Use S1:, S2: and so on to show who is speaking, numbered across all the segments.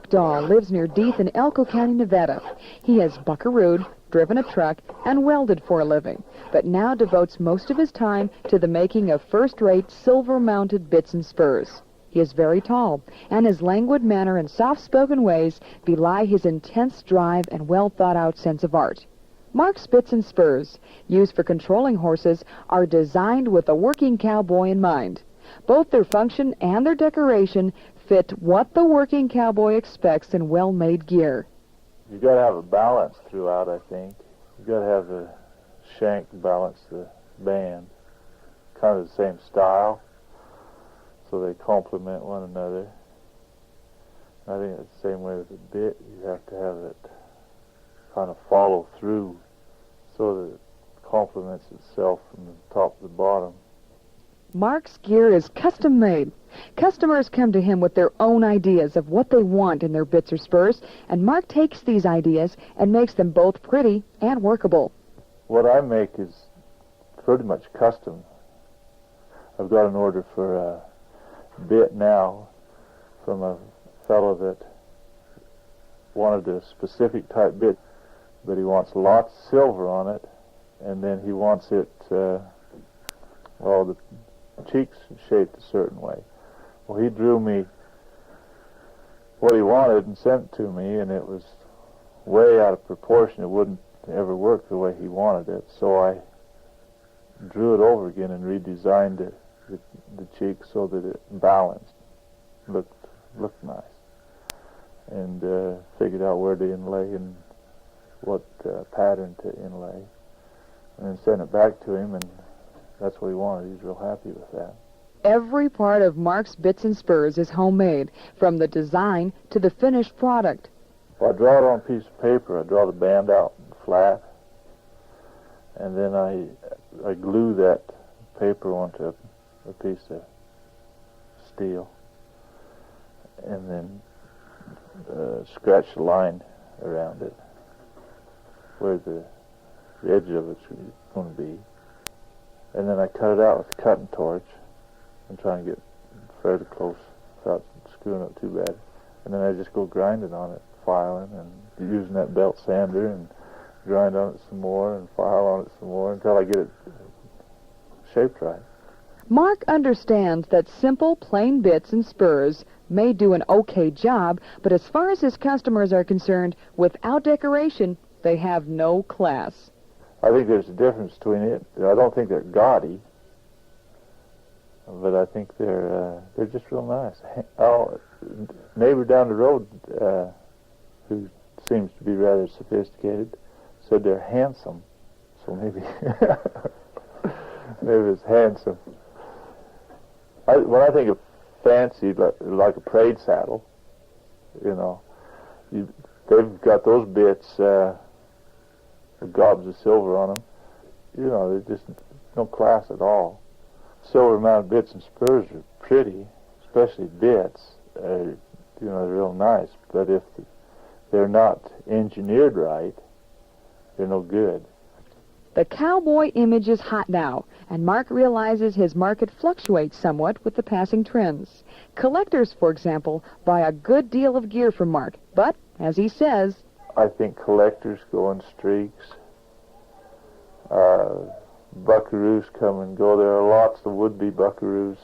S1: Mark Dahl lives near Death in Elko County, Nevada. He has buckarooed, driven a truck, and welded for a living, but now devotes most of his time to the making of first-rate silver-mounted bits and spurs. He is very tall, and his languid manner and soft-spoken ways belie his intense drive and well-thought-out sense of art. Mark's bits and spurs, used for controlling horses, are designed with the working cowboy in mind. Both their function and their decoration fit what the working cowboy expects in well-made gear.
S2: You got to have a balance throughout, I think. You got to have the shank balance the band, kind of the same style, so they complement one another. I think it's the same way with the bit. You have to have it kind of follow through so that it complements itself from the top to the bottom.
S1: Mark's gear is custom-made. Customers come to him with their own ideas of what they want in their bits or spurs, and Mark takes these ideas and makes them both pretty and workable.
S2: What I make is pretty much custom. I've got an order for a bit now from a fellow that wanted a specific type bit, but he wants lots of silver on it, and then he wants it, the cheeks shaped a certain way. Well, he drew me what he wanted and sent it to me, and it was way out of proportion. It wouldn't ever work the way he wanted it, so I drew it over again and redesigned the cheeks so that it balanced, looked nice, and figured out where to inlay and what pattern to inlay, and then sent it back to him, and that's what he wanted. He's real happy with that.
S1: Every part of Mark's bits and spurs is homemade, from the design to the finished product.
S2: Well, I draw it on a piece of paper. I draw the band out flat, and then I glue that paper onto a piece of steel, and then scratch a line around it where the edge of it's going to be. And then I cut it out with a cutting torch and try and get fairly close without screwing up too bad. And then I just go grinding on it, filing, and using that belt sander, and grind on it some more and file on it some more until I get it shaped right.
S1: Mark understands that simple, plain bits and spurs may do an okay job, but as far as his customers are concerned, without decoration, they have no class.
S2: I think there's a difference between it. I don't think they're gaudy, but I think they're just real nice. Our neighbor down the road, who seems to be rather sophisticated, said they're handsome. So maybe maybe it's handsome. When I think of fancy, like a parade saddle, they've got those bits. Gobs of silver on them. There's just no class at all. Silver-mounted bits and spurs are pretty, especially bits. They're real nice, but if they're not engineered right, they're no good.
S1: The cowboy image is hot now, and Mark realizes his market fluctuates somewhat with the passing trends. Collectors, for example, buy a good deal of gear from Mark, but, as he says,
S2: I think collectors go in streaks. Buckaroos come and go. There are lots of would-be buckaroos.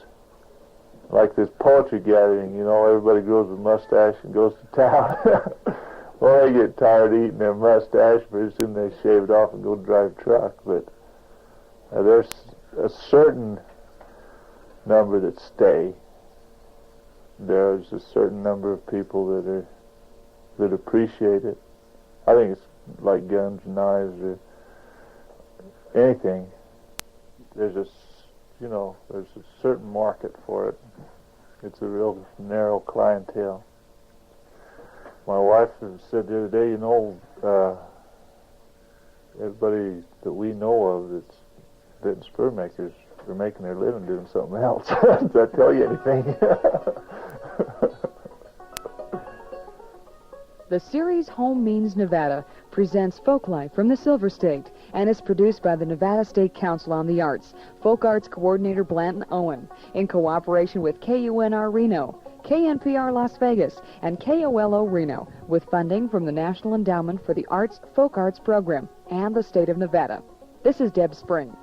S2: Like this poetry gathering, everybody grows a mustache and goes to town. Well, they get tired eating their mustache, pretty soon they shave it off and go drive truck. But there's a certain number that stay. There's a certain number of people that appreciate it. I think it's like guns, knives, or anything. There's a certain market for it. It's a real narrow clientele. My wife said the other day, everybody that we know of that's bit and spur makers are making their living doing something else. Does that tell you anything?
S1: The series Home Means Nevada presents folklife from the Silver State and is produced by the Nevada State Council on the Arts, Folk Arts Coordinator Blanton Owen, in cooperation with KUNR Reno, KNPR Las Vegas, and KOLO Reno, with funding from the National Endowment for the Arts Folk Arts Program and the state of Nevada. This is Deb Spring.